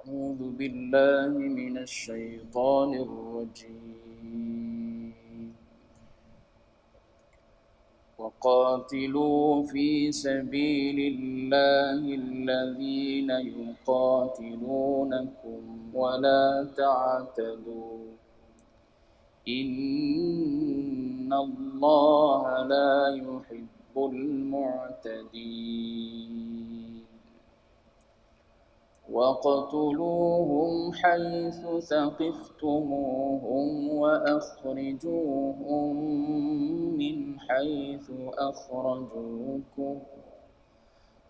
أعوذ بالله من الشيطان الرجيم وقاتلوا في سبيل الله الذين يقاتلونكم ولا تعتدوا إن الله لا يحب المعتدين وَاقْتُلُوهُمْ حَيْثُ ثَقِفْتُمُوهُمْ وَأَخْرِجُوهُمْ مِنْ حَيْثُ أَخْرَجُوكُمْ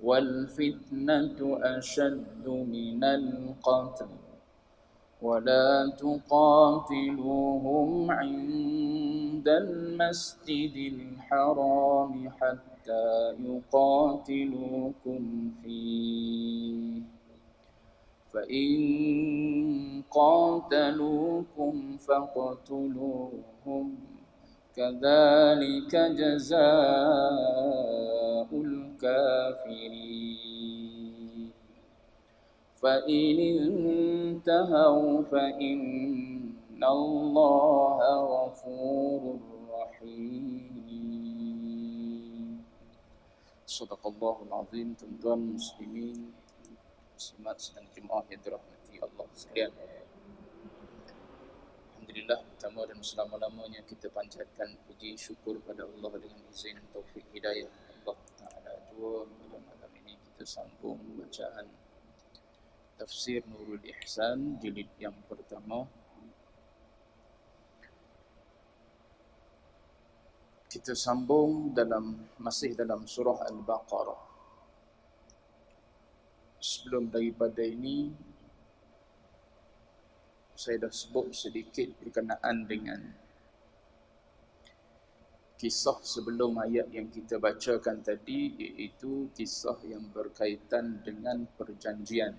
وَالْفِتْنَةُ أَشَدُّ مِنَ الْقَتْلِ وَلَا تُقَاتِلُوهُمْ عِنْدَ الْمَسْجِدِ الْحَرَامِ حَتَّى يُقَاتِلُوكُمْ فِيهِ فَإِنْ قَاتَلُوكُمْ فَاقْتُلُوهُمْ كَذَلِكَ جَزَاءُ الْكَافِرِينَ فَإِنِ انْتَهَوْا فَإِنَّ اللَّهَ غَفُورٌ رَحِيمٌ. Shadaqallahul azim. Tuan-tuan muslimin muslimat sedang jemaah yang dirahmati Allah sekalian. Alhamdulillah, pertama dan selama-lamanya kita panjatkan puji syukur pada Allah dengan izin taufik hidayah Allah Ta'ala. Pada malam ini kita sambung bacaan Tafsir Nurul Ihsan jilid yang pertama. Kita sambung masih dalam surah Al-Baqarah. Sebelum daripada ini, saya dah sebut sedikit berkenaan dengan kisah sebelum ayat yang kita bacakan tadi, iaitu kisah yang berkaitan dengan perjanjian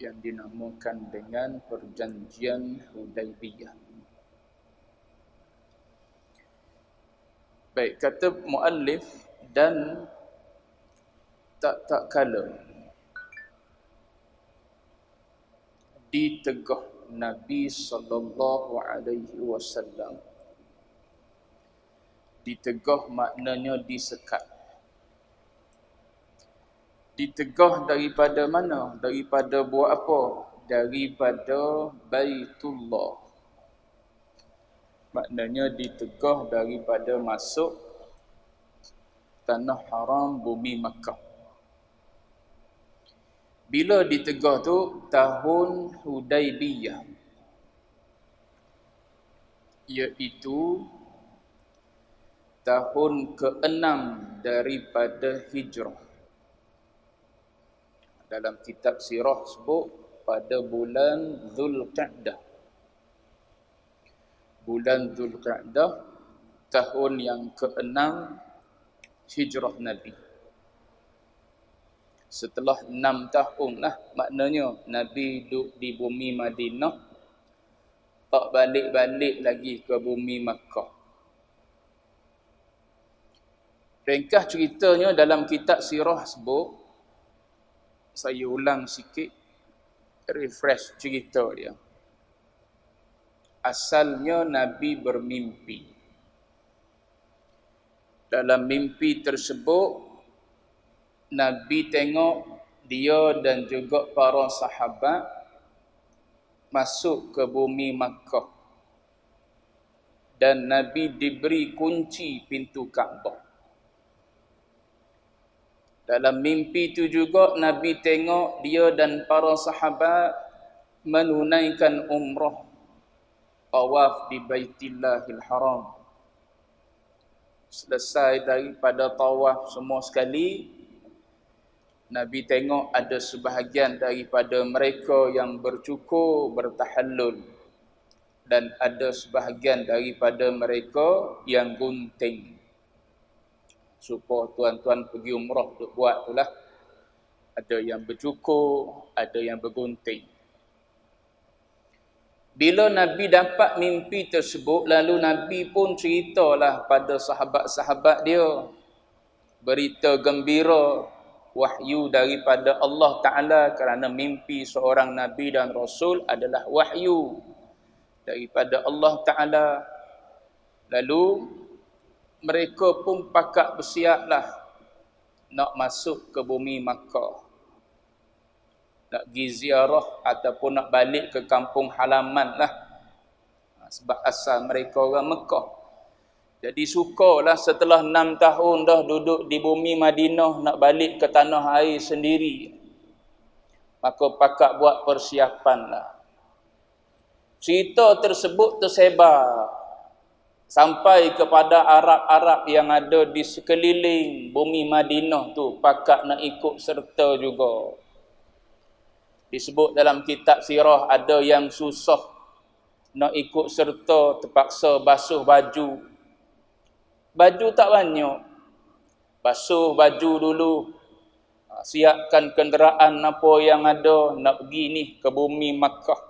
yang dinamakan dengan Perjanjian Hudaibiyah. Baik, kata muallif, dan tak kala ditegah Nabi sallallahu alaihi wasallam. Ditegah maknanya disekat. Ditegah daripada mana? Daripada buat apa? Daripada Baitullah. Maknanya ditegah daripada masuk tanah haram bumi Makkah. Bila ditegah tu? Tahun Hudaibiyah, iaitu tahun ke-6 daripada hijrah. Dalam kitab sirah sebut pada bulan Zulqa'dah. Bulan Zulqa'dah, tahun yang ke-6 hijrah Nabi. Setelah 6 tahun lah, maknanya Nabi duduk di bumi Madinah, tak balik-balik lagi ke bumi Makkah. Ringkas ceritanya dalam kitab sirah sebut, saya ulang sikit, refresh cerita dia. Asalnya Nabi bermimpi. Dalam mimpi tersebut, Nabi tengok dia dan juga para sahabat masuk ke bumi Makkah. Dan Nabi diberi kunci pintu Kaabah. Dalam mimpi itu juga Nabi tengok dia dan para sahabat menunaikan umrah, tawaf di Baitillahil Haram. Selesai daripada tawaf semua sekali, Nabi tengok ada sebahagian daripada mereka yang bercukur, bertahallul, dan ada sebahagian daripada mereka yang gunting. Supaya tuan-tuan pergi umrah duk buat itulah. Ada yang bercukur, ada yang bergunting. Bila Nabi dapat mimpi tersebut, lalu Nabi pun ceritalah pada sahabat-sahabat dia berita gembira wahyu daripada Allah Ta'ala, kerana mimpi seorang Nabi dan Rasul adalah wahyu daripada Allah Ta'ala. Lalu mereka pun pakat bersiaplah nak masuk ke bumi Makkah, nak pergi ziarah ataupun nak balik ke kampung halaman lah, sebab asal mereka orang Mekah. Jadi sukalah setelah 6 tahun dah duduk di bumi Madinah nak balik ke tanah air sendiri, maka pakat buat persiapan lah. Cerita tersebut tersebar sampai kepada Arab-Arab yang ada di sekeliling bumi Madinah tu, pakat nak ikut serta juga. Disebut dalam kitab sirah, ada yang susah nak ikut serta, terpaksa basuh baju. Baju tak banyak, basuh baju dulu, siapkan kenderaan apa yang ada, nak pergi ni ke bumi Makkah.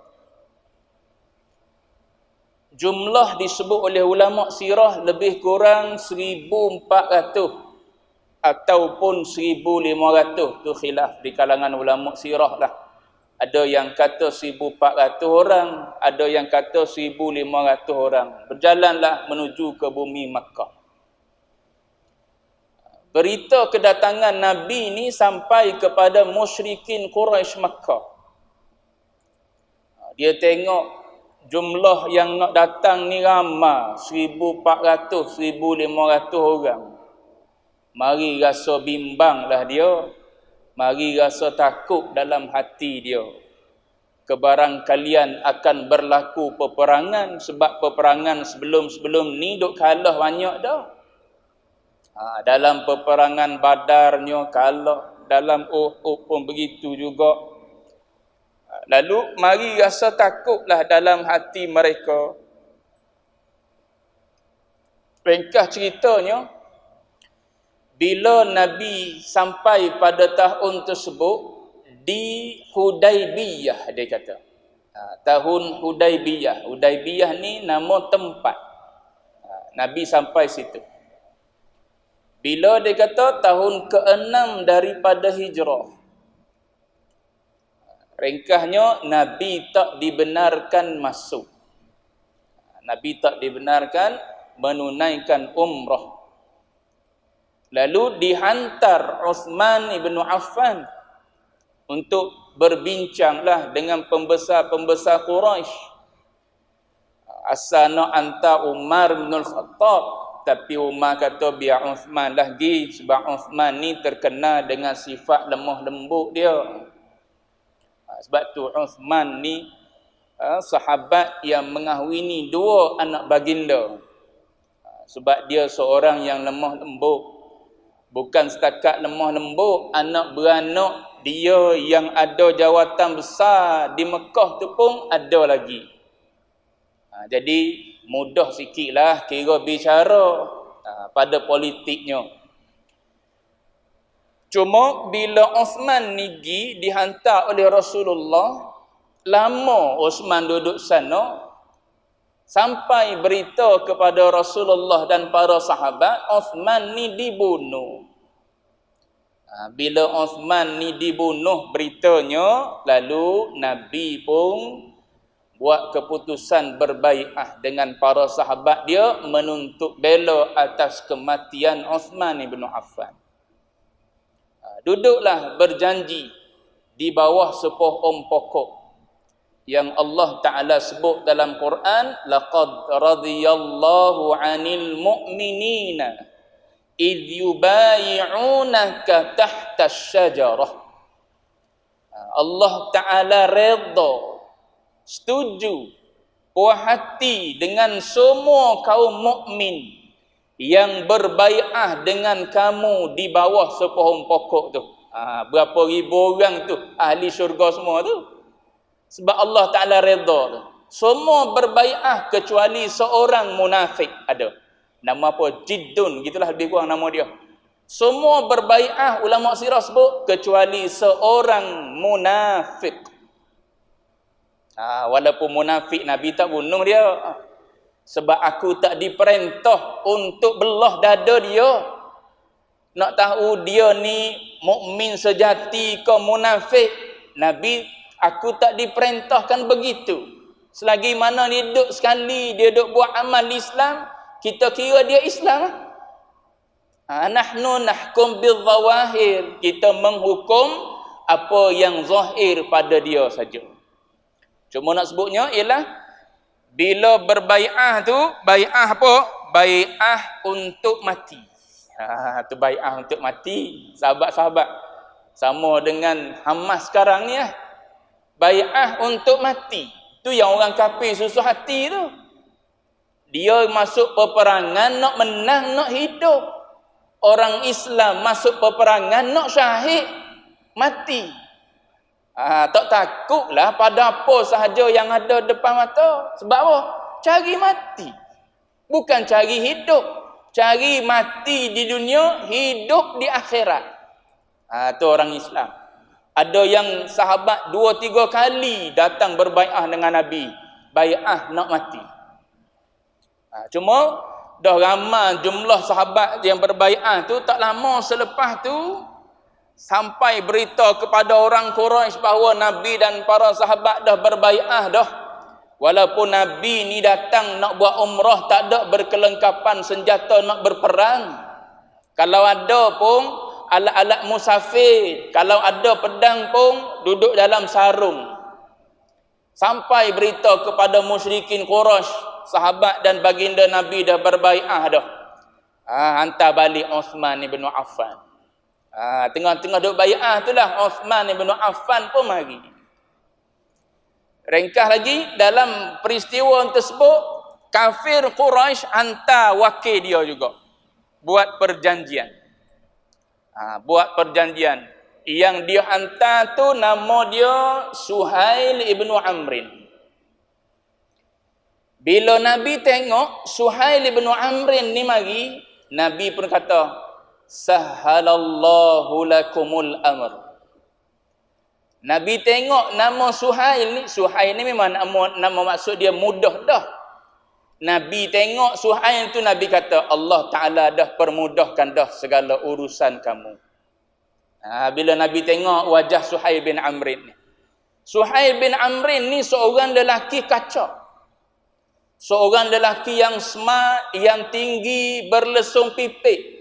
Jumlah disebut oleh ulama sirah lebih kurang 1,400 ataupun 1,500. Tu khilaf di kalangan ulama sirah lah. Ada yang kata 1,400 orang, ada yang kata 1,500 orang. Berjalanlah menuju ke bumi Makkah. Berita kedatangan Nabi ni sampai kepada musyrikin Quraisy Makkah. Dia tengok jumlah yang nak datang ni ramai, 1,400, 1,500 orang. Mari rasa bimbang lah dia. Mari rasa takut dalam hati dia. Kebarangkalian akan berlaku peperangan, sebab peperangan sebelum-sebelum ni duk kalah banyak dah. Dalam peperangan Badarnya kalah, dalam Uhud pun begitu juga. Lalu mari rasa takutlah dalam hati mereka. Ringkas ceritanya, bila Nabi sampai pada tahun tersebut di Hudaybiyah, dia kata. Tahun Hudaybiyah. Hudaybiyah ni nama tempat. Nabi sampai situ. Bila dia kata tahun ke-6 daripada hijrah. Ringkasnya, Nabi tak dibenarkan masuk. Nabi tak dibenarkan menunaikan umrah. Lalu dihantar Uthman ibn Affan untuk berbincanglah dengan pembesar-pembesar Quraisy. Asal nak hantar Umar bin Al-Khattab, tapi Umar kata biar Uthman lah pergi, sebab Uthman ni terkenal dengan sifat lemah lembut dia. Sebab tu Uthman ni sahabat yang mengahwini 2 anak baginda. Sebab dia seorang yang lemah lembut. Bukan setakat lemah lembut, anak beranak dia yang ada jawatan besar di Mekah tu pun ada lagi. Jadi mudah sikitlah kira bicara pada politiknya. Cuma bila Uthman ni dihantar oleh Rasulullah, lama Uthman duduk sana, sampai berita kepada Rasulullah dan para sahabat, Uthman ni dibunuh. Bila Uthman ni dibunuh beritanya, lalu Nabi pun buat keputusan berbai'ah dengan para sahabat dia, menuntut bela atas kematian Uthman ibn Affan. Duduklah berjanji di bawah sepoh pokok yang Allah Ta'ala sebut dalam Quran, laqad radiyallahu 'anil mu'minina idh yubayi'unaka tahta asy-syajarah. Allah Ta'ala redha, setuju, puas hati dengan semua kaum mukmin yang berbai'ah dengan kamu di bawah sepoh pokok tu. Berapa ribu orang tu ahli syurga semua tu. Sebab Allah Ta'ala redha tu. Semua berbai'ah kecuali seorang munafik ada. Nama apa? Jiddun, gitulah lebih kurang nama dia. Semua berbai'ah ulama sirah sebut kecuali seorang munafik. Walaupun munafik Nabi tak bunuh dia. Sebab aku tak diperintah untuk belah dada dia. Nak tahu dia ni mukmin sejati ke munafik, Nabi, aku tak diperintahkan begitu. Selagi mana dia duduk sekali, dia duduk buat amal Islam, kita kira dia Islam. Nahnu nahkum bil zawahir, kita menghukum apa yang zahir pada dia saja. Cuma nak sebutnya ialah bila berbai'ah tu, bai'ah apa? Bai'ah untuk mati. Tu bai'ah untuk mati, sahabat-sahabat. Sama dengan Hamas sekarang ni lah. Bai'ah untuk mati. Tu yang orang kafir susah hati tu. Dia masuk peperangan nak menang, nak hidup. Orang Islam masuk peperangan nak syahid, mati. Tak takutlah pada apa sahaja yang ada depan mata. Sebab apa? Cari mati. Bukan cari hidup. Cari mati di dunia, hidup di akhirat. Tu orang Islam. Ada yang sahabat 2-3 kali datang berbai'ah dengan Nabi. Bai'ah nak mati. Cuma dah ramai jumlah sahabat yang berbai'ah tu, tak lama selepas tu sampai berita kepada orang Quraisy bahawa Nabi dan para sahabat dah berbai'ah dah. Walaupun Nabi ni datang nak buat umrah, tak ada berkelengkapan senjata nak berperang. Kalau ada pun alat-alat musafir, kalau ada pedang pun duduk dalam sarung. Sampai berita kepada musyrikin Quraisy, sahabat dan baginda Nabi dah berbai'ah dah. Hantar balik Uthman ibn Affan. Tengah-tengah duk bai'ah tu lah Uthman ibn Affan pun mari. Ringkas lagi, dalam peristiwa tersebut kafir Quraisy hantar wakil dia juga buat perjanjian. Buat perjanjian. Yang dia hantar tu nama dia Suhail ibn Amrin. Bila Nabi tengok Suhail ibn Amrin ni mari, Nabi pun kata, sahhalallahu lakumul amr. Nabi tengok nama Suhail ni memang nama maksud dia mudah dah. Nabi tengok Suhail tu, Nabi kata, Allah Ta'ala dah permudahkan dah segala urusan kamu. Bila Nabi tengok wajah Suhail bin Amrin ni. Suhail bin Amrin ni seorang lelaki kacak. Seorang lelaki yang smart, yang tinggi, berlesung pipik.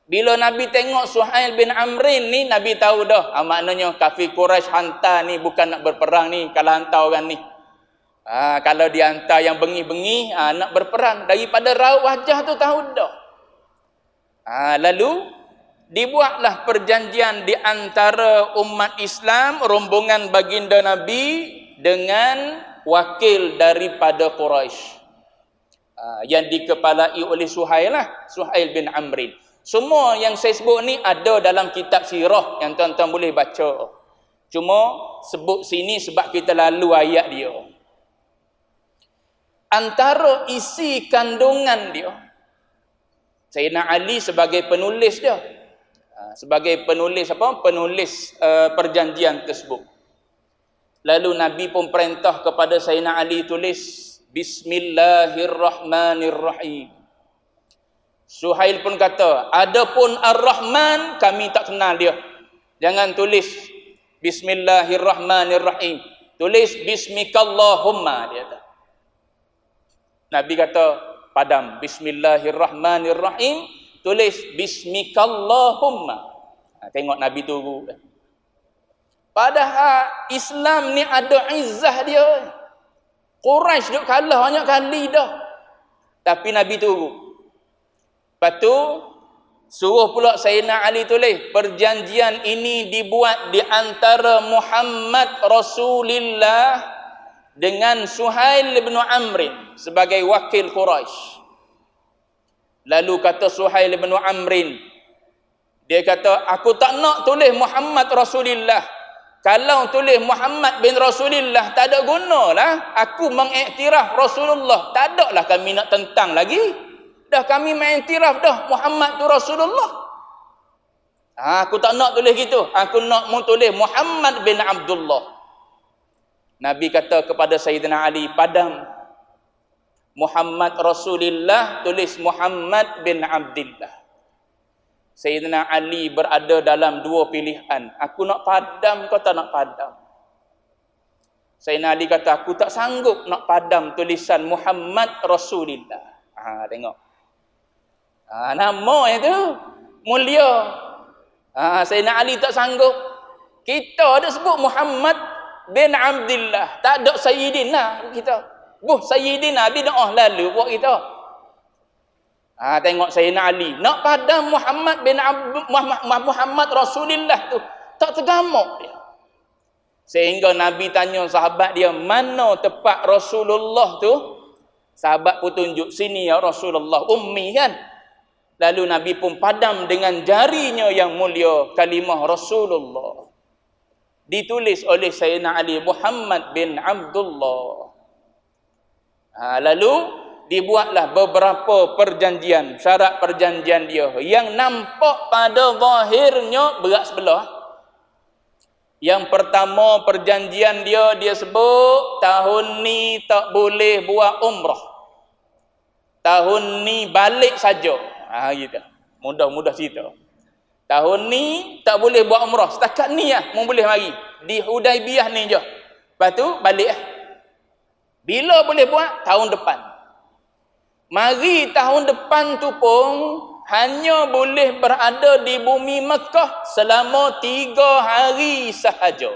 Bila Nabi tengok Suhail bin Amrin ni, Nabi tahu dah. Maknanya kafir Quraisy hantar ni bukan nak berperang ni. Kalau hantar orang ni. Kalau dia hantar yang bengi-bengi, nak berperang. Daripada raut wajah tu tahu dah. Lalu, dibuatlah perjanjian di antara umat Islam, rombongan baginda Nabi dengan wakil daripada Quraisy. Yang dikepalai oleh Suhail lah. Suhail bin Amrin. Semua yang saya sebut ni ada dalam kitab sirah yang tuan-tuan boleh baca. Cuma sebut sini sebab kita lalu ayat dia. Antara isi kandungan dia, Sayyidina Ali sebagai penulis dia. Sebagai penulis apa? Penulis perjanjian tersebut. Lalu Nabi pun perintah kepada Sayyidina Ali tulis Bismillahirrahmanirrahim. Suhail pun kata, adapun Ar-Rahman kami tak kenal dia. Jangan tulis Bismillahirrahmanirrahim. Tulis Bismikallahumma dia kata. Nabi kata padam Bismillahirrahmanirrahim, tulis Bismikallahumma. Tengok Nabi tunggu. Padahal Islam ni ada izzah dia. Quraisy duk kalah banyak kali dah. Tapi Nabi tunggu. Lepas tu suruh pula Sayyidina Ali tulis, perjanjian ini dibuat di antara Muhammad Rasulullah dengan Suhail bin Amrin sebagai wakil Quraisy. Lalu kata Suhail bin Amrin, dia kata, aku tak nak tulis Muhammad Rasulullah. Kalau tulis Muhammad bin Rasulullah tak ada guna lah. Aku mengiktiraf Rasulullah. Tak ada lah kami nak tentang lagi. Dah kami mengiktiraf dah Muhammad tu Rasulullah. Aku tak nak tulis gitu. Aku nak tulis Muhammad bin Abdullah. Nabi kata kepada Sayyidina Ali, padam Muhammad Rasulullah, tulis Muhammad bin Abdullah. Sayyidina Ali berada dalam dua pilihan. Aku nak padam kau tak nak padam? Sayyidina Ali kata, aku tak sanggup nak padam tulisan Muhammad Rasulullah. Tengok. Nama itu mulia. Sayyidina Ali tak sanggup. Kita ada sebut Muhammad bin Abdullah. Tak ada Sayyidina kita. Sayyidina bid'ah lalu buat kita. Tengok Sayyidina Ali. Nak padam Muhammad bin Muhammad Rasulullah tu. Tak tergamuk dia. Sehingga Nabi tanya sahabat dia, mana tepat Rasulullah tu? Sahabat pun tunjuk, sini ya Rasulullah, ummi kan? Lalu Nabi pun padam dengan jarinya yang mulia kalimah Rasulullah. Ditulis oleh Sayyidina Ali, Muhammad bin Abdullah. Lalu dibuatlah beberapa perjanjian, syarat perjanjian dia yang nampak pada zahirnya berat sebelah. Yang pertama perjanjian dia sebut tahun ni tak boleh buat umrah. Tahun ni balik saja. Gitu. Mudah-mudah cerita. Tahun ni tak boleh buat umrah. Setakat ni mau boleh mari. Di Hudaibiyah ni je. Lepas tu balik Bila boleh buat? Tahun depan. Mari tahun depan tu pun hanya boleh berada di bumi Mekah selama 3 hari sahaja.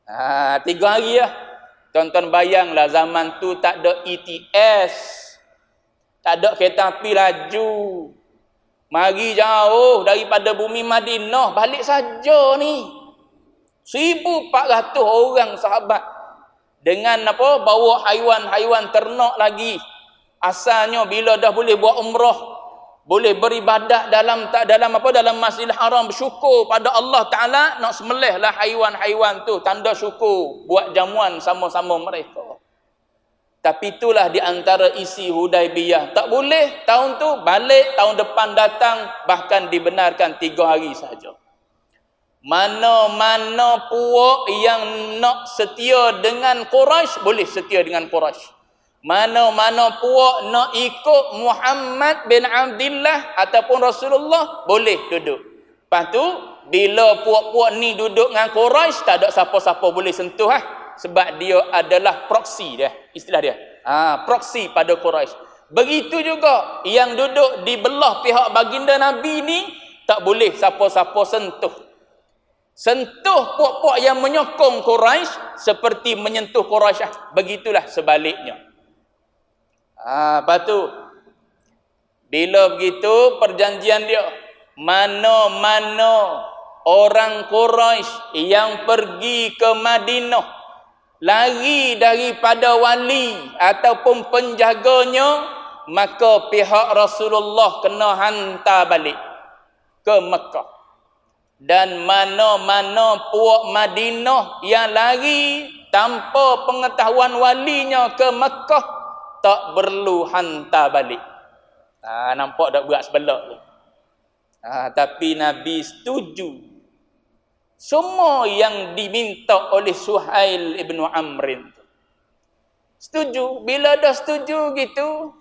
3 hari lah. Tuan-tuan bayanglah zaman tu tak ada ETS. Tak ada kereta api laju. Mari jauh daripada bumi Madinah. Balik saja ni. 1,400 orang sahabat. Dengan bawa haiwan-haiwan ternak lagi. Asalnya bila dah boleh buat umrah, boleh beribadat dalam Masjidil Haram, bersyukur pada Allah Ta'ala, nak sembelihlah haiwan-haiwan tu, tanda syukur, buat jamuan sama-sama mereka. Tapi itulah di antara isi Hudaibiyah. Tak boleh tahun tu, balik tahun depan datang, bahkan dibenarkan 3 hari saja. Mana-mana puak yang nak setia dengan Quraisy, boleh setia dengan Quraisy. Mana-mana puak nak ikut Muhammad bin Abdullah ataupun Rasulullah, boleh duduk. Lepas tu, bila puak-puak ni duduk dengan Quraisy, tak ada siapa-siapa boleh sentuh sebab dia adalah proksi dia, istilah dia. Proksi pada Quraisy. Begitu juga yang duduk di belah pihak baginda Nabi ni, tak boleh siapa-siapa sentuh. Sentuh puak-puak yang menyokong Quraisy seperti menyentuh Quraisy. Begitulah sebaliknya. Lepas tu, bila begitu perjanjian dia, mana-mana orang Quraisy yang pergi ke Madinah, lari daripada wali ataupun penjaganya, maka pihak Rasulullah kena hantar balik ke Mekah. Dan mana-mana puak Madinah yang lari tanpa pengetahuan walinya ke Mekah, tak perlu hantar balik. Nampak tak berat sebelah tu. Tapi Nabi setuju semua yang diminta oleh Suhail ibn Amrin tu. Setuju. Bila dah setuju gitu,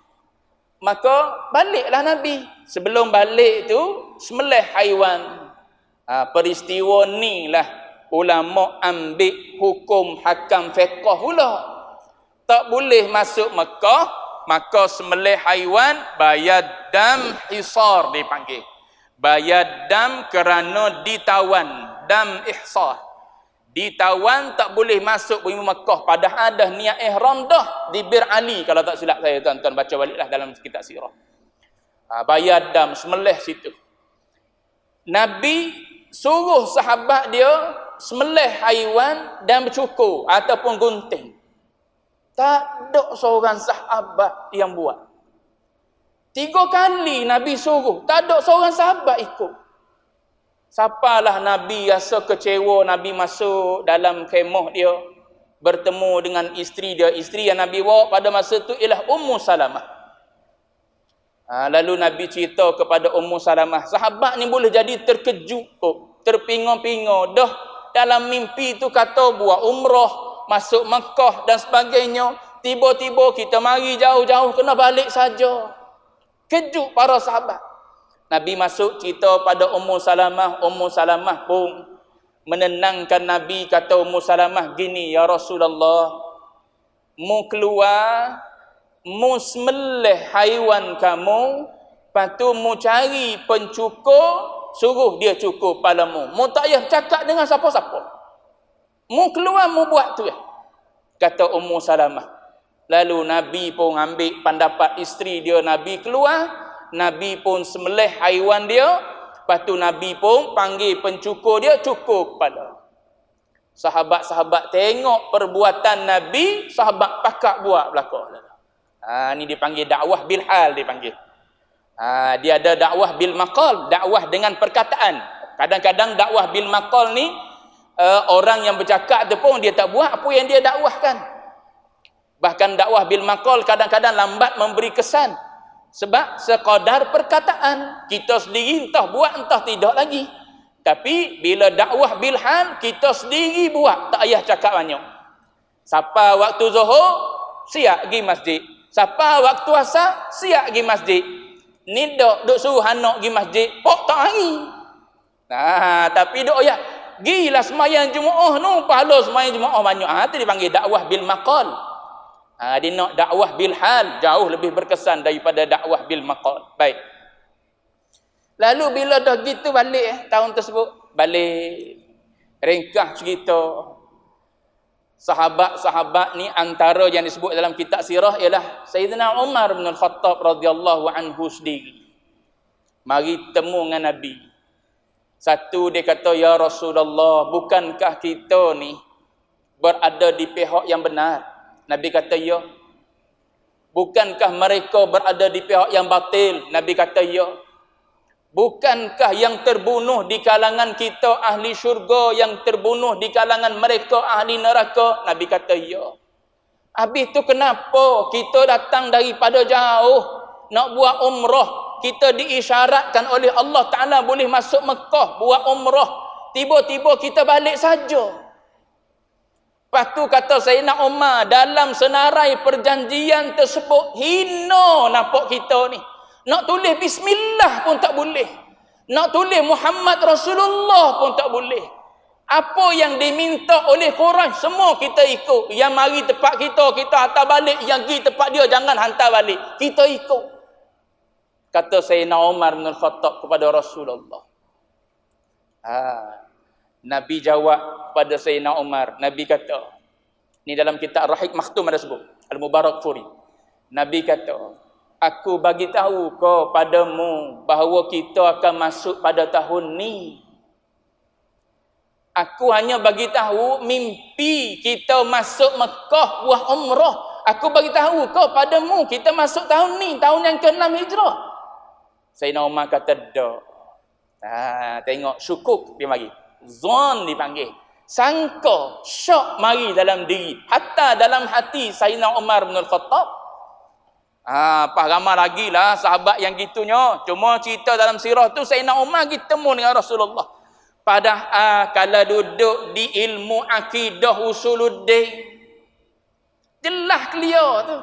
maka baliklah Nabi. Sebelum balik tu, sembelih haiwan. Peristiwa ni lah ulama ambil hukum hakam fiqh pula. Tak boleh masuk Mekah, maka sembelih haiwan, bayar dam hisar dipanggil. Bayar dam kerana ditawan, dam ihsar. Ditawan, tak boleh masuk bumi Mekah, padahal ada niat ihram dah di Bir Ali, kalau tak silap saya, tuan-tuan baca baliklah dalam kitab sirah. Bayar dam, sembelih situ. Nabi suruh sahabat dia sembelih haiwan dan bercukur ataupun gunting. Tak ada seorang sahabat yang buat. 3 kali Nabi suruh, tak ada seorang sahabat ikut. Siapalah Nabi rasa kecewa, Nabi masuk dalam kemah dia, bertemu dengan isteri dia. Isteri yang Nabi bawa pada masa itu ialah Ummu Salamah. Lalu Nabi cerita kepada Ummu Salamah, sahabat ni boleh jadi terkejut, terpinga-pinga. Dah dalam mimpi tu kata buat umrah, masuk Mekah dan sebagainya. Tiba-tiba kita mari jauh-jauh, kena balik saja. Kejut para sahabat. Nabi masuk cerita pada Ummu Salamah. Ummu Salamah pun menenangkan Nabi. Kata Ummu Salamah gini, ya Rasulullah, mu keluar, mu sembelih haiwan kamu, lepas tu mu cari pencukur, suruh dia cukur kepalamu. Mu tak payah cakap dengan siapa-siapa. Mu keluar, mu buat tu ya. Kata Ummu Salamah. Lalu Nabi pun ambil pendapat isteri dia. Nabi keluar, Nabi pun sembelih haiwan dia. Lepas tu Nabi pun panggil pencukur dia, cukur kepala. Sahabat-sahabat tengok perbuatan Nabi, sahabat pakak buat belakang. Ni dipanggil dakwah bil hal, dipanggil. Dia ada dakwah bil maqal, dakwah dengan perkataan. Kadang-kadang dakwah bil maqal ni orang yang bercakap tu pun dia tak buat apa yang dia dakwahkan. Bahkan dakwah bil maqal kadang-kadang lambat memberi kesan. Sebab sekadar perkataan. Kita sendiri entah buat entah tidak lagi. Tapi bila dakwah bil hal, kita sendiri buat, tak payah cakap banyak. Siapa waktu zuhur, siap pergi masjid. Siapa waktu asar, siap pergi masjid. Ni duk suruh anak pergi masjid, pok tak hari. Tapi duk ya, gilah semayang Jumaat nu, pahala semayang Jumaat banyak. Itu dipanggil dakwah bil maqal. Dia nak dakwah bil hal, jauh lebih berkesan daripada dakwah bil maqal. Baik. Lalu bila dah gitu balik tahun tersebut, balik ringkas cerita sahabat-sahabat ni, antara yang disebut dalam kitab sirah ialah Sayyidina Umar bin Al-Khattab radhiyallahu anhu sendiri. Mari temu dengan Nabi. Satu dia kata, ya Rasulullah, bukankah kita ni berada di pihak yang benar? Nabi kata, ya. Bukankah mereka berada di pihak yang batil? Nabi kata, ya. Bukankah yang terbunuh di kalangan kita ahli syurga, yang terbunuh di kalangan mereka ahli neraka? Nabi kata, ya. Habis tu kenapa kita datang daripada jauh nak buat umrah? Kita diisyaratkan oleh Allah Ta'ala boleh masuk Mekah buat umrah. Tiba-tiba kita balik saja. Lepas tu kata Sayyidina Umar, dalam senarai perjanjian tersebut, hina nampak kita ni. Nak tulis Bismillah pun tak boleh. Nak tulis Muhammad Rasulullah pun tak boleh. Apa yang diminta oleh Quran, semua kita ikut. Yang mari tempat kita, kita hantar balik. Yang pergi tempat dia, jangan hantar balik. Kita ikut. Kata Sayyidina Umar bin Al-Khattab kepada Rasulullah. Nabi jawab kepada Sayyidina Umar. Nabi kata, ni dalam kitab Rahik Makhtum ada sebut, Al-Mubarak Furi. Nabi kata, aku bagi tahu kau padamu bahawa kita akan masuk pada tahun ni. Aku hanya bagi tahu mimpi kita masuk Mekah buat umrah. Aku bagi tahu kau padamu kita masuk tahun ni, tahun yang ke-6 Hijrah. Sayyidina Umar kata, dak. Tengok syukuk dia mari. Zon dipanggil. Sangka, syok mari dalam diri. Hatta dalam hati Sayyidina Umar bin Al-Khattab. Pas ramai lagi lah sahabat yang gitunya. Cuma cerita dalam sirah tu Sayyidina Umar pergi temu dengan Rasulullah. Padahal kalau duduk di ilmu akidah usuluddin, jelas clear tu.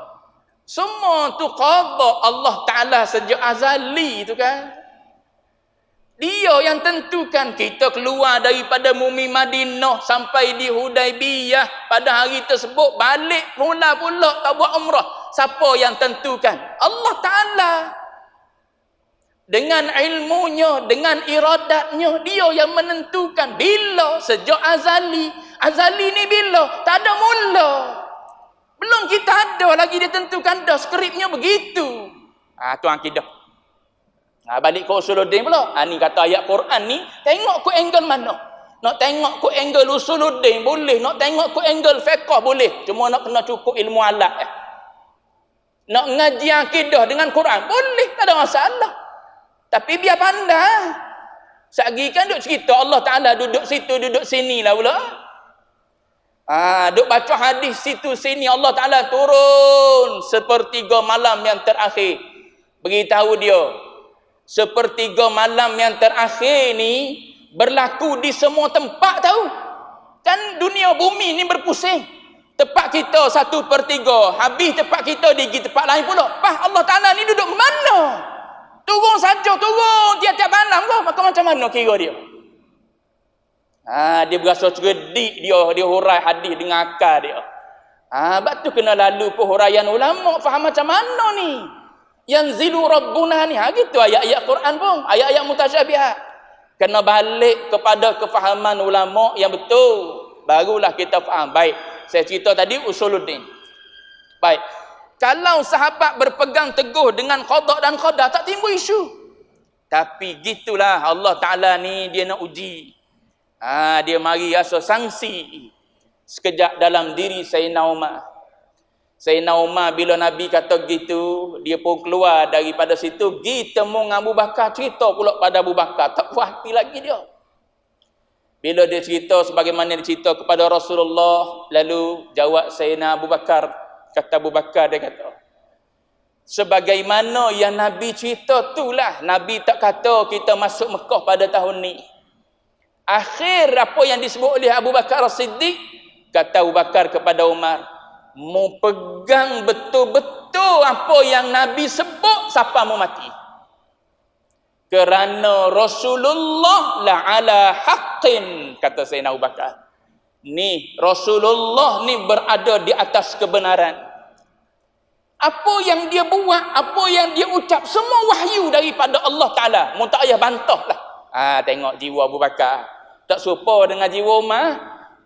Semua tu qada Allah Ta'ala sejak azali tu kan. Dia yang tentukan kita keluar daripada bumi Madinah sampai di Hudaibiyah. Pada hari tersebut balik pula tak buat umrah. Siapa yang tentukan? Allah Ta'ala. Dengan ilmunya, dengan iradatnya, dia yang menentukan. Bila? Sejak azali. Azali ni bila? Tak ada mula. Belum kita ada lagi dia tentukan dah. Skripnya begitu. Tu akidah. Balik ke usuluddin pula. Ni kata ayat Quran ni, tengok ke angle mana. Nak tengok ke angle usuluddin boleh. Nak tengok ke angle fiqh boleh. Cuma nak kena cukup ilmu alat. Nak ngaji akidah dengan Quran boleh. Tak ada masalah. Tapi biar pandai. Sagi kan duk cerita Allah Ta'ala duduk situ, duduk sini lah pula. Duk baca hadis situ sini. Allah Ta'ala turun sepertiga malam yang terakhir. Beritahu dia, sepertiga malam yang terakhir ni berlaku di semua tempat tahu. Kan dunia bumi ni berpusing. Tempat kita 1/3, habis tempat kita pergi tempat lain pula. Allah Ta'ala ni duduk mana? Turun saja, turun tiap-tiap malam kau. Maka macam mana kira dia? Dia berasa cerdik dia hurai hadis dengan akal dia. Sebab tu kena lalu ke huraian ulama faham macam mana ni. Yanzilu Rabbuna ni. Gitu ayat-ayat Quran pun, ayat-ayat mutasyabihat. Kena balik kepada kefahaman ulama yang betul. Barulah kita faham. Baik, saya cerita tadi usuluddin. Baik. Kalau sahabat berpegang teguh dengan qada dan qadar, tak timbul isu. Tapi gitulah Allah Ta'ala ni dia nak uji. Dia mari rasa sanksi sekejap dalam diri Sayyidina Umar. Sayyidina Umar bila Nabi kata gitu, dia pun keluar daripada situ, pergi temu Abu Bakar, cerita pula pada Abu Bakar. Tak puas hati lagi dia. Bila dia cerita sebagaimana dia cerita kepada Rasulullah, lalu jawab Sayyidina Abu Bakar. Kata Abu Bakar, dia kata, sebagaimana yang Nabi cerita itulah, Nabi tak kata kita masuk Mekah pada tahun ni. Akhir apa yang disebut oleh Abu Bakar As-Siddiq, kata Abu Bakar kepada Umar, mu pegang betul-betul apa yang Nabi sebut siapa mu mati. Kerana Rasulullah la ala haqqin, kata Sayyidina Abu Bakar. Ni Rasulullah ni berada di atas kebenaran. Apa yang dia buat, apa yang dia ucap, semua wahyu daripada Allah Ta'ala. Mu tak payah bantahlah. Tengok jiwa Abu Bakar. Tak serupa dengan jiwa Umar.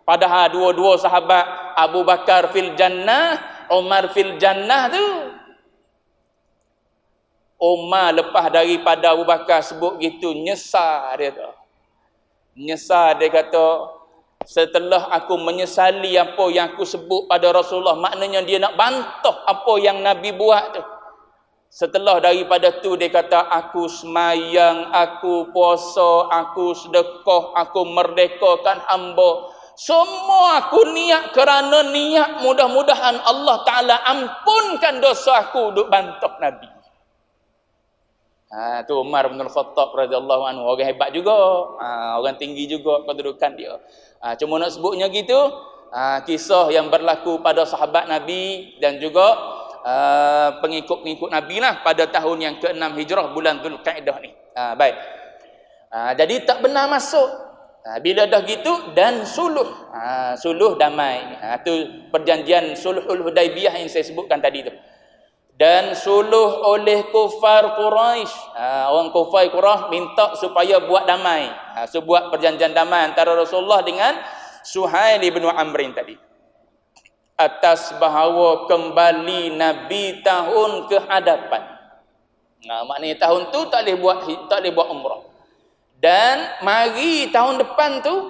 Padahal dua-dua sahabat, Abu Bakar fil jannah, Umar fil jannah tu. Umar lepas daripada Abu Bakar sebut gitu, nyesal dia tu. Nyesal dia kata, setelah aku menyesali apa yang aku sebut pada Rasulullah, maknanya dia nak bantah apa yang Nabi buat tu. Setelah daripada tu dia kata, aku semayang, aku puasa, aku sedekah, aku merdekakan hamba. Semua aku niat kerana niat mudah-mudahan Allah Ta'ala ampunkan dosa aku duk bantah Nabi. Tu Umar bin Al-Khattab radhiyallahu anhu, orang hebat juga, orang tinggi juga kedudukan dia. Cuma nak sebutnya gitu, kisah yang berlaku pada sahabat Nabi dan juga pengikut-pengikut Nabi lah pada tahun yang ke-6 Hijrah bulan Dzulqa'dah ni. Baik. Jadi tak benar masuk. Bila dah gitu dan suluh. Suluh damai. Tu perjanjian Sulhul Hudaibiyah yang saya sebutkan tadi tu. Dan suluh oleh kufar Quraisy. Orang kufar Quraisy minta supaya buat damai. Buat perjanjian damai antara Rasulullah dengan Suhail bin Amr tadi. Atas bahawa kembali Nabi tahun ke hadapan. Maknanya tahun tu tak boleh buat umrah. Dan mari tahun depan tu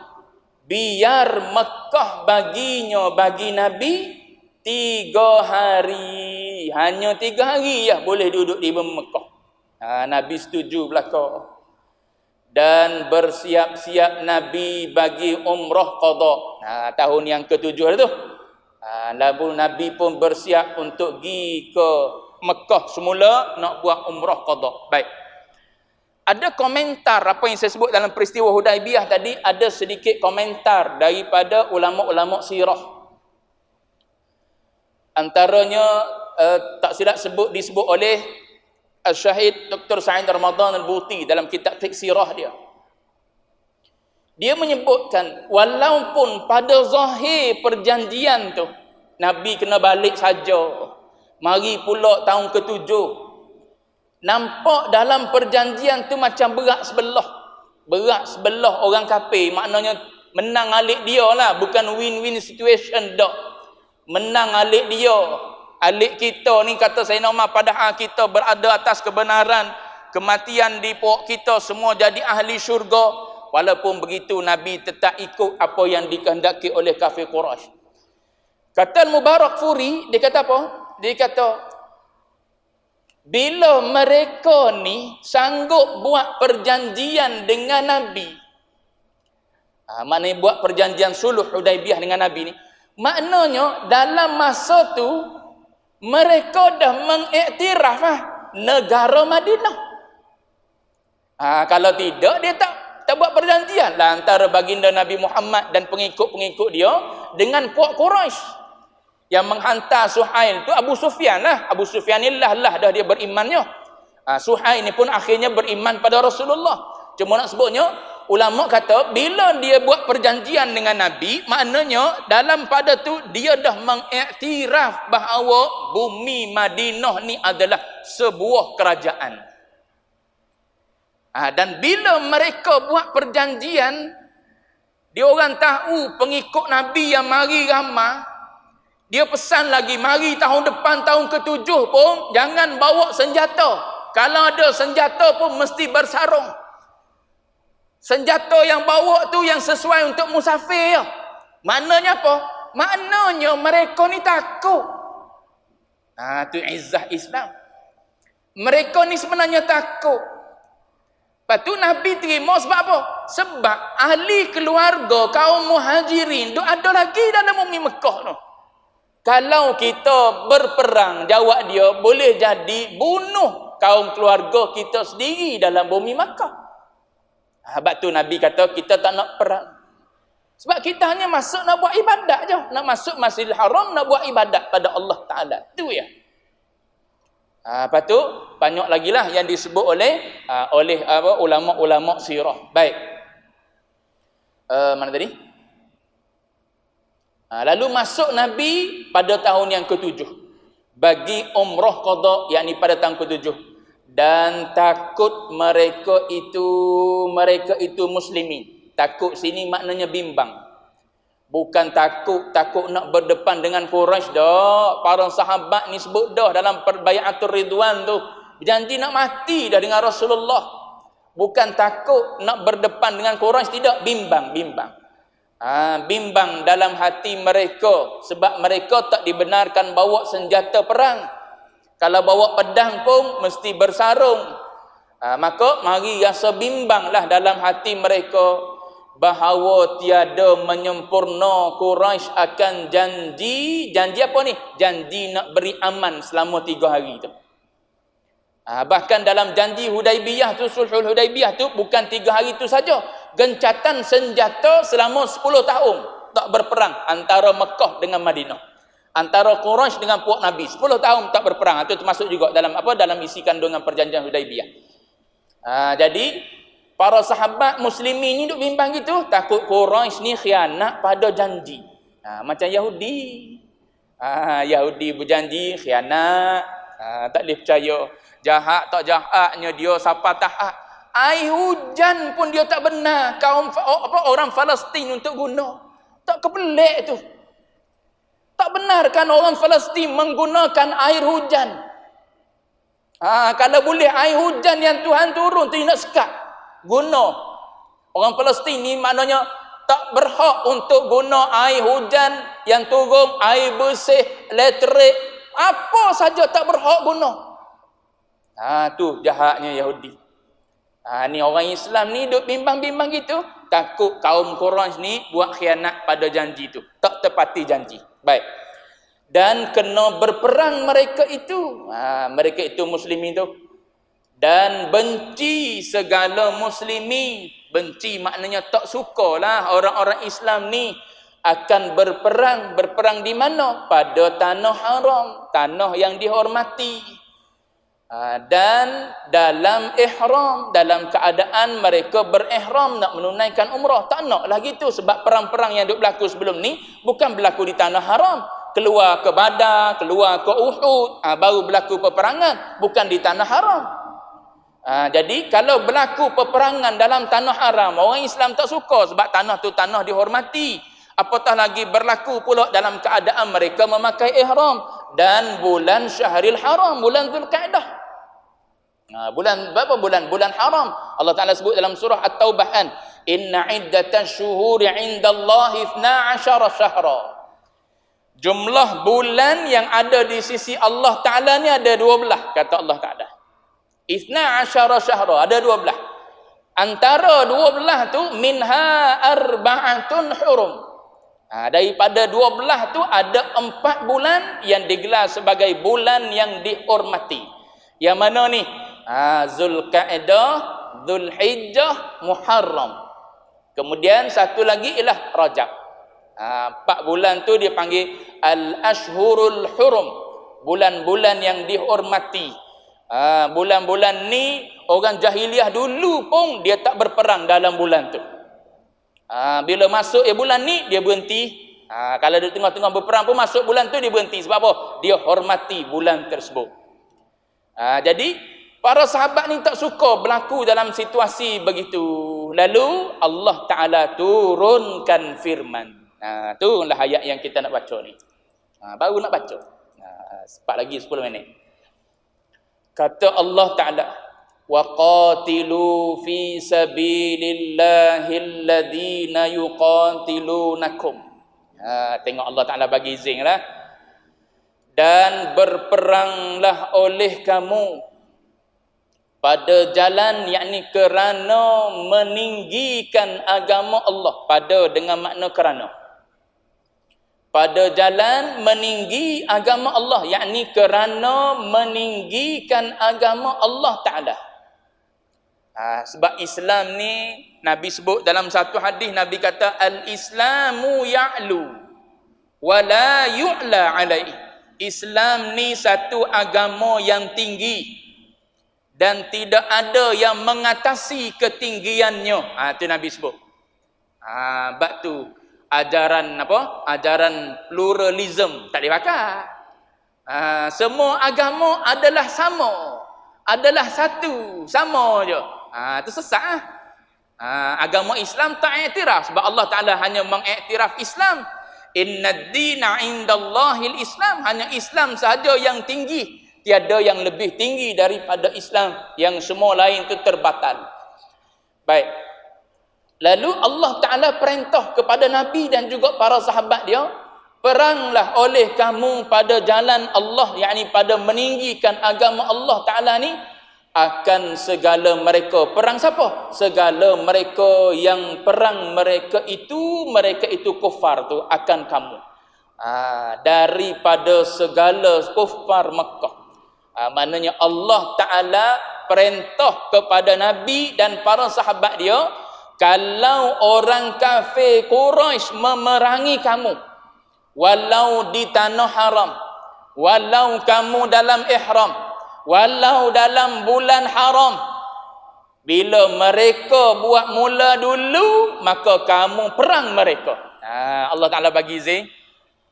biar Mekah bagi Nabi 3 hari. Hanya 3 hari ya boleh duduk di Mekah. Nabi setuju belaka. Dan bersiap-siap Nabi bagi umrah qada. Tahun yang ke-7 tu. Lalu Nabi pun bersiap untuk pergi ke Mekah semula nak buat umrah qada. Baik. Ada komentar apa yang saya sebut dalam peristiwa Hudaibiyah tadi, ada sedikit komentar daripada ulama-ulama sirah. Antaranya tak silap disebut oleh Al-Syahid Dr. Sa'id Ramadan Al-Buti dalam kitab fiqh sirah dia. Dia menyebutkan walaupun pada zahir perjanjian tu Nabi kena balik saja, mari pula tahun ke-7, nampak dalam perjanjian tu macam berat sebelah orang kafir. Maknanya menang alik dia lah, bukan win-win situation dah. Menang alik dia. Alik kita ni kata Sayyidina Umar, padahal kita berada atas kebenaran, kematian di pokok kita semua jadi ahli syurga. Walaupun begitu Nabi tetap ikut apa yang dikehendaki oleh kafir Quraisy. Kata Mubarak Furi, dia kata apa? Dia kata bila mereka ni sanggup buat perjanjian dengan Nabi, maknanya buat perjanjian suluh Hudaibiyah dengan Nabi ni, maknanya dalam masa tu mereka dah mengiktiraf negara Madinah. Kalau tidak, dia tak buat perjanjian lah antara baginda Nabi Muhammad dan pengikut-pengikut dia dengan puak Quraisy. Yang menghantar Suhail tu Abu Sufyan lah. Abu Sufyan inilah dah dia berimannya. Suhail ni pun akhirnya beriman pada Rasulullah. Cuma nak sebutnya, ulama kata bila dia buat perjanjian dengan Nabi, maknanya dalam pada tu dia dah mengiktiraf bahawa bumi Madinah ni adalah sebuah kerajaan. Dan bila mereka buat perjanjian, dia orang tahu pengikut Nabi yang mari ramai, dia pesan lagi, mari tahun depan, tahun ke-7 pun jangan bawa senjata. Kalau ada senjata pun mesti bersarung. Senjata yang bawa tu yang sesuai untuk musafir. Maknanya apa? Maknanya mereka ni takut. Tu izzah Islam. Mereka ni sebenarnya takut. Lepas tu Nabi terima sebab apa? Sebab ahli keluarga kaum muhajirin tu ada lagi dalam bumi Mekah tu. Kalau kita berperang, jawab dia, boleh jadi bunuh kaum keluarga kita sendiri dalam bumi Makkah. Sebab tu Nabi kata kita tak nak perang. Sebab kita hanya masuk nak buat ibadat je. Nak masuk Masjidil Haram nak buat ibadat pada Allah Ta'ala. Itu ya. Lepas tu banyak lagi lah yang disebut oleh ulama-ulama sirah. Baik. Mana tadi? Lalu masuk Nabi pada tahun yang ke-7 bagi umrah qada, yakni pada tahun ke-7, dan takut mereka itu muslimin. Takut sini maknanya bimbang, bukan takut nak berdepan dengan Quraisy dah. Para sahabat ni sebut dah dalam Bai'atul Ridwan tu, berjanji nak mati dah dengan Rasulullah. Bukan takut nak berdepan dengan Quraisy, tidak, bimbang. Bimbang dalam hati mereka sebab mereka tak dibenarkan bawa senjata perang. Kalau bawa pedang pun mesti bersarung. Maka mari rasa bimbanglah dalam hati mereka bahawa tiada menyempurna Quraisy akan janji apa ni? Janji nak beri aman selama 3 hari tu. Bahkan dalam janji Hudaibiyah tu, Sulhul Hudaibiyah tu, bukan 3 hari tu saja. Gencatan senjata selama 10 tahun tak berperang antara Mekah dengan Madinah, antara Quraisy dengan puak Nabi. 10 tahun tak berperang. Itu termasuk juga dalam dalam isi kandungan perjanjian Hudaibiyah. Jadi para sahabat muslimin ni duk bimbang gitu, takut Quraisy ni khianat pada janji. Macam Yahudi. Yahudi berjanji khianat, tak boleh percaya. Jahat tak jahatnya dia siapa taat. Air hujan pun dia tak benar orang Palestin untuk guna. Tak kepelik tu. Tak benarkan orang Palestin menggunakan air hujan. Kalau boleh air hujan yang Tuhan turun tu nak sekat guna. Orang Palestin ni maknanya tak berhak untuk guna air hujan yang turun, air bersih, elektrik, apa saja tak berhak guna. Tu jahatnya Yahudi. Ni orang Islam ni duk bimbang-bimbang gitu, takut kaum Quraisy ni buat khianat pada janji tu, tak tepati janji. Baik. Dan kena berperang mereka itu. Mereka itu muslimin tu. Dan benci segala muslimin. Benci maknanya tak sukalah orang-orang Islam ni akan berperang. Berperang di mana? Pada tanah haram, tanah yang dihormati. Dan dalam ihram, dalam keadaan mereka berihram nak menunaikan umrah. Tak nak lah gitu, sebab perang-perang yang duk berlaku sebelum ni bukan berlaku di tanah haram. Keluar ke Badar, keluar ke Uhud, baru berlaku peperangan, bukan di tanah haram. Jadi kalau berlaku peperangan dalam tanah haram, orang Islam tak suka sebab tanah tu tanah dihormati. Apatah lagi berlaku pula dalam keadaan mereka memakai ihram dan bulan Syahril Haram, bulan Zulkaidah. Bulan berapa bulan? Bulan haram. Allah Taala sebut dalam surah At-Taubah, inna iddatash syuhuri 'indallahi 12 syahra. Jumlah bulan yang ada di sisi Allah Taala ni ada 12, kata Allah Taala. 12 syahra, ada 12. Antara 12 tu minha arba'atun hurum. Daripada 12 tu ada 4 bulan yang digelar sebagai bulan yang dihormati. Yang mana ni? Zulkaidah, Zulhijjah, Muharram. Kemudian satu lagi ialah Rajab. 4 bulan tu dia panggil Al-Ashhurul Hurum, bulan-bulan yang dihormati. Bulan-bulan ni orang jahiliah dulu pun dia tak berperang dalam bulan tu. Bila masuk bulan ni dia berhenti. Kalau di tengah-tengah berperang pun masuk bulan tu dia berhenti. Sebab apa? Dia hormati bulan tersebut. Jadi para sahabat ni tak suka berlaku dalam situasi begitu. Lalu Allah Ta'ala turunkan firman. Itulah ayat yang kita nak baca ni. Baru nak baca. Sempat lagi 10 minit. Kata Allah Ta'ala, wa qatilu fi sabilillahi alladhina yuqatilunakum. Tengok Allah Ta'ala bagi izin lah. Dan berperanglah oleh kamu pada jalan, yakni kerana meninggikan agama Allah. Pada dengan makna kerana. Pada jalan meninggi agama Allah, yakni kerana meninggikan agama Allah Ta'ala. Sebab Islam ni Nabi sebut dalam satu hadis, Nabi kata al-islamu ya'lu wa la yu'la alaihi. Islam ni satu agama yang tinggi dan tidak ada yang mengatasi ketinggiannya. Itu Nabi sebut. Sebab tu ajaran apa? Ajaran pluralism tak dipakai. Semua agama adalah sama. Adalah satu, sama je. Itu sesat. Agama Islam tak iktiraf sebab Allah Taala hanya mengiktiraf Islam. Innad dina indallahil Islam. Hanya Islam sahaja yang tinggi. Tiada yang lebih tinggi daripada Islam. Yang semua lain itu terbatal. Baik. Lalu Allah Ta'ala perintah kepada Nabi dan juga para sahabat dia, peranglah oleh kamu pada jalan Allah, yakni pada meninggikan agama Allah Ta'ala ni, akan segala mereka. Perang siapa? Segala mereka yang perang mereka itu kufar tu akan kamu. Daripada segala kufar Makkah. Maknanya Allah Ta'ala perintah kepada Nabi dan para sahabat dia, kalau orang kafir Quraisy memerangi kamu, walau di tanah haram, walau kamu dalam ihram, walau dalam bulan haram, bila mereka buat mula dulu, maka kamu perang mereka. Allah Ta'ala bagi izin.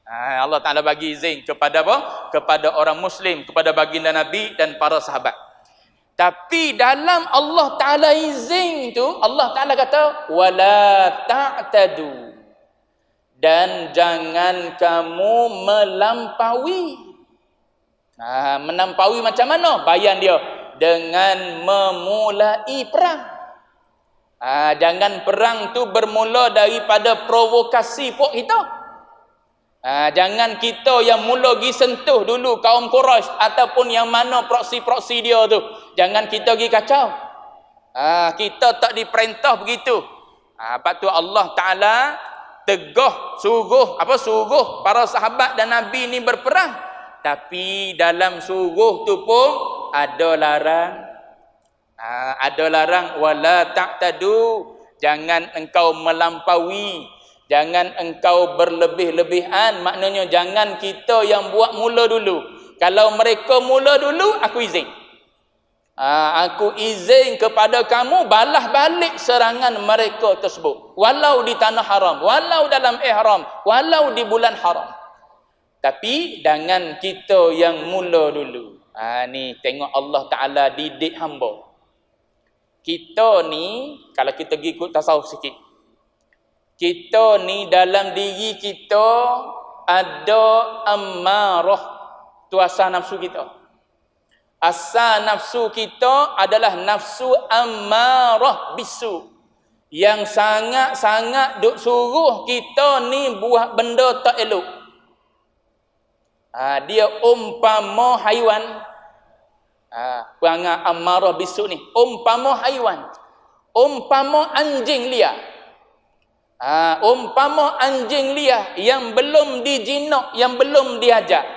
Allah Ta'ala bagi izin kepada apa? Kepada orang Muslim, kepada baginda Nabi dan para sahabat. Tapi dalam Allah Ta'ala izin tu, Allah Ta'ala kata, wala ta'tadu. Dan jangan kamu melampaui. Melampaui macam mana? Bayan dia. Dengan memulai perang. Jangan perang tu bermula daripada provokasi pok kita. Jangan kita yang mula pergi sentuh dulu kaum Quraisy ataupun yang mana proksi-proksi dia tu. Jangan kita pergi kacau. Kita tak diperintah begitu. Sebab tu Allah Ta'ala tegah suruh para sahabat dan Nabi ni berperang. Tapi dalam suruh tu pun ada larang. Ada larang, wala ta'tadu. Jangan engkau melampaui. Jangan engkau berlebih-lebihan. Maknanya jangan kita yang buat mula dulu. Kalau mereka mula dulu, aku izin. Aku izin kepada kamu balas balik serangan mereka tersebut. Walau di tanah haram, walau dalam ihram, walau di bulan haram. Tapi jangan kita yang mula dulu. Ni tengok Allah Ta'ala didik hamba. Kita ni, kalau kita pergi ikut tasawuf sikit, kita ni dalam diri kita ada ammarah, tu asal nafsu kita. Asal nafsu kita adalah nafsu ammarah bisu, yang sangat-sangat duk suruh kita ni buat benda tak elok. Dia umpama haiwan. Perangai ammarah bisu ni umpama haiwan, umpama anjing liar. Umpama anjing liar yang belum dijinak, yang belum diajar.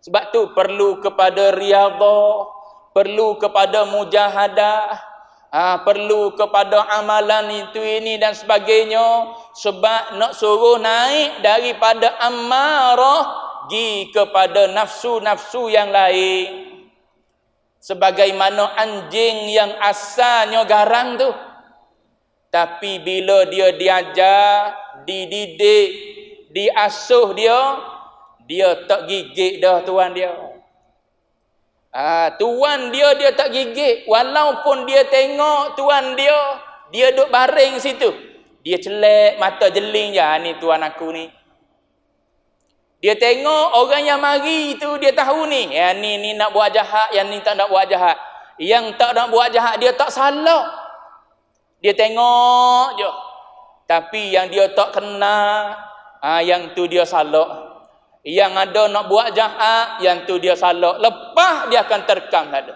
Sebab tu perlu kepada riyadhah, perlu kepada mujahadah, perlu kepada amalan itu ini dan sebagainya. Sebab nak suruh naik daripada ammarah pergi kepada nafsu-nafsu yang lain. sebagaimana anjing yang asalnya garang tu. Tapi bila dia diajar, dididik, diasuh dia tak gigit dah tuan dia. Tuan dia tak gigit. Walaupun dia tengok tuan dia duduk baring situ. Dia celak, mata jeling je, ni tuan aku ni. Dia tengok orang yang mari tu, dia tahu ni. Yang ni nak buat jahat, yang ni tak nak buat jahat. Yang tak nak buat jahat, dia tak salah. Dia tengok je. Tapi yang dia tak kenal, yang tu dia salah. Yang ada nak buat jahat, yang tu dia salah. Lepas dia akan terkam ada.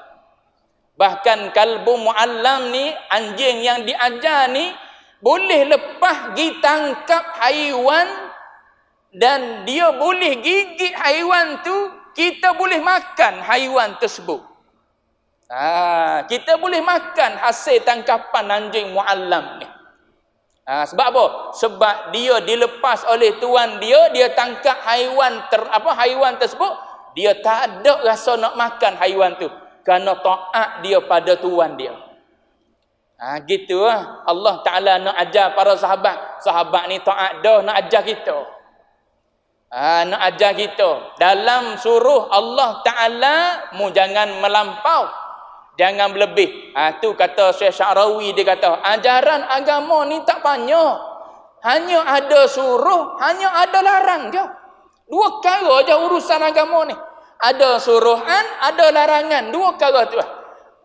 Bahkan kalbu muallam ni, anjing yang diajar ni, boleh lepas pergi tangkap haiwan dan dia boleh gigit haiwan tu, kita boleh makan haiwan tersebut. Kita boleh makan hasil tangkapan anjing muallam ni. Sebab apa? Sebab dia dilepas oleh tuan dia tangkap haiwan tersebut, dia tak ada rasa nak makan haiwan tu kerana taat dia pada tuan dia. Gitu lah. Allah Ta'ala nak ajar para sahabat ni taat dah, nak ajar kita. Nak ajar kita. Dalam suruh Allah Ta'ala, mu jangan melampau. Jangan berlebih. Tu kata Syekh Sya'rawi, dia kata, ajaran agama ni tak banyak. Hanya ada suruh, hanya ada larang je. Dua perkara je urusan agama ni. Ada suruhan, ada larangan. Dua perkara tu lah.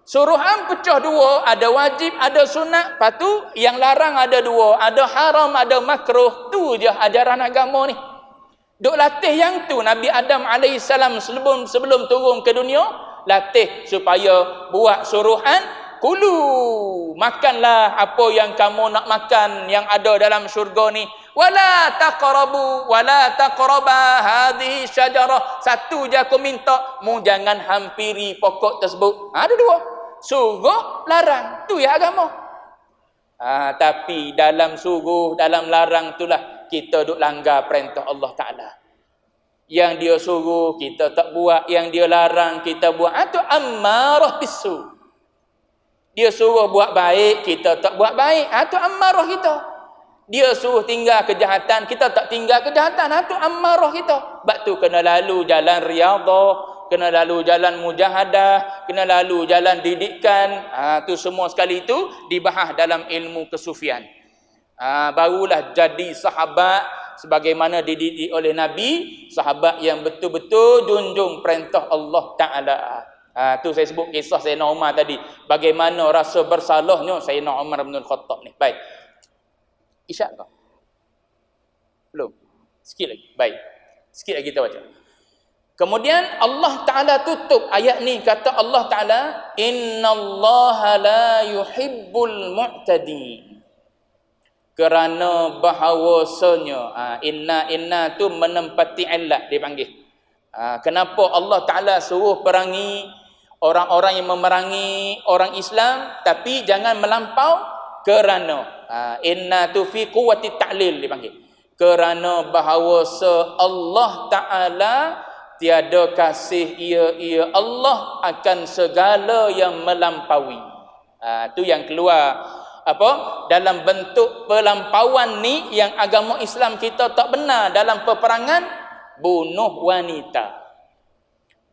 Suruhan pecah dua, ada wajib, ada sunat. Lepas tu yang larang ada dua, ada haram, ada makruh. Tu je ajaran agama ni. Duk latih yang tu Nabi Adam AS sebelum turun ke dunia, latih supaya buat suruhan, kulu, makanlah apa yang kamu nak makan yang ada dalam syurga ni. Wala taqraba hadhihi syajarah. Satu je aku minta, mu jangan hampiri pokok tersebut. Ada dua, suruh, larang. Tu ya agama. Tapi dalam suruh, dalam larang itulah kita duk langgar perintah Allah Ta'ala. Yang dia suruh kita tak buat, yang dia larang kita buat. Itu ammarah bisu. Dia suruh buat baik, kita tak buat baik. Itu ammarah kita. Dia suruh tinggal kejahatan, kita tak tinggal kejahatan. Itu ammarah kita. Sebab tu kena lalu jalan riyadhah, kena lalu jalan mujahadah, kena lalu jalan didikan. Tu semua sekali itu dibahas dalam ilmu kesufian. Barulah jadi sahabat sebagaimana dididik oleh Nabi, sahabat yang betul-betul junjung perintah Allah Ta'ala. Tu saya sebut kisah Sayyidina Umar tadi. Bagaimana rasa bersalahnya Sayyidina Umar bin Khattab ni. Baik. Isyak kau? Belum? Sikit lagi. Baik. Sikit lagi kita baca. Kemudian Allah Ta'ala tutup ayat ni. Kata Allah Ta'ala, innallaha la yuhibbul mu'tadin. Kerana bahawasanya inna tu menempati illat dia panggil. Kenapa Allah Ta'ala suruh perangi orang-orang yang memerangi orang Islam, tapi jangan melampau? Kerana inna tu fi quwwati ta'lil dia panggil. Kerana bahawasa Allah Ta'ala tiada kasih ia Allah akan segala yang melampaui. Tu yang keluar dalam bentuk pelampauan ni yang agama Islam kita tak benar dalam peperangan. Bunuh wanita,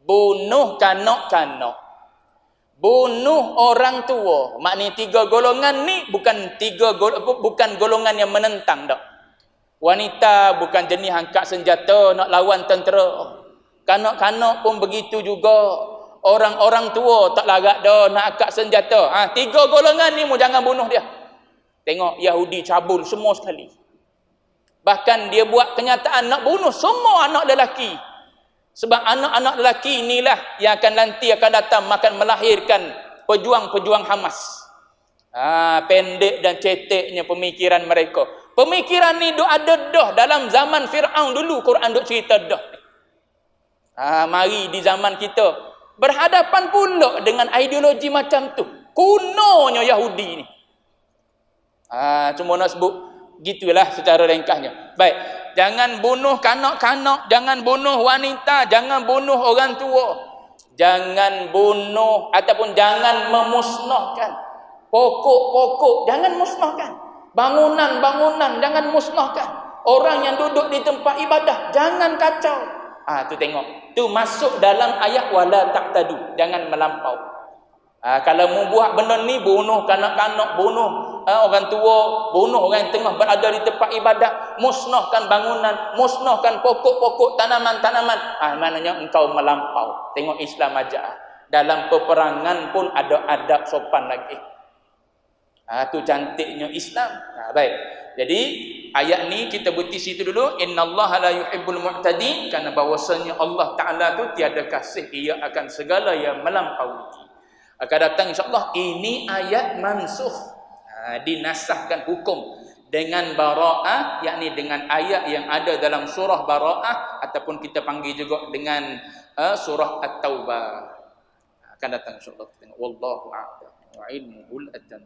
bunuh kanak-kanak, bunuh orang tua. Maknanya tiga golongan ni bukan golongan yang menentang dak. Wanita bukan jenis angkat senjata nak lawan tentera. Kanak-kanak pun begitu juga. Orang-orang tua tak larat dah nak angkat senjata. Tiga golongan ni mu jangan bunuh dia. Tengok Yahudi cabul semua sekali. Bahkan dia buat kenyataan nak bunuh semua anak lelaki. Sebab anak-anak lelaki inilah yang nanti akan datang makan melahirkan pejuang-pejuang Hamas. Pendek dan ceteknya pemikiran mereka. Pemikiran ni duk ada dah dalam zaman Fir'aun dulu. Quran duk cerita dah. Mari di zaman kita berhadapan pula dengan ideologi macam tu. Kunonya Yahudi ni. Cuma nak sebut gitulah secara ringkasnya. Baik, jangan bunuh kanak-kanak, jangan bunuh wanita, jangan bunuh orang tua. Jangan bunuh ataupun jangan memusnahkan pokok-pokok, jangan musnahkan. Bangunan-bangunan jangan musnahkan. Orang yang duduk di tempat ibadah jangan kacau. Tu tengok. Tu masuk dalam ayat wala taqtadu, jangan melampau. Kalau mau buat benda ni, bunuh kanak-kanak, bunuh orang tua, bunuh orang yang tengah berada di tempat ibadat, musnahkan bangunan, musnahkan pokok-pokok, tanaman-tanaman, maknanya engkau melampau. Tengok Islam ajar. Dalam peperangan pun ada adab sopan lagi. Tu cantiknya Islam. Baik. Jadi ayat ni kita berhenti situ dulu. Innallaha la yuhibbul mu'tadin, kerana bahawasanya Allah Taala tu tiada kasih ia akan segala yang melampaui. Akan datang insya-Allah ini ayat mansukh, dinasahkan hukum dengan bara'ah, yakni dengan ayat yang ada dalam surah bara'ah ataupun kita panggil juga dengan surah at-taubah. Akan datang insya-Allah. Wallahu a'lam wa ilmuhul adhan.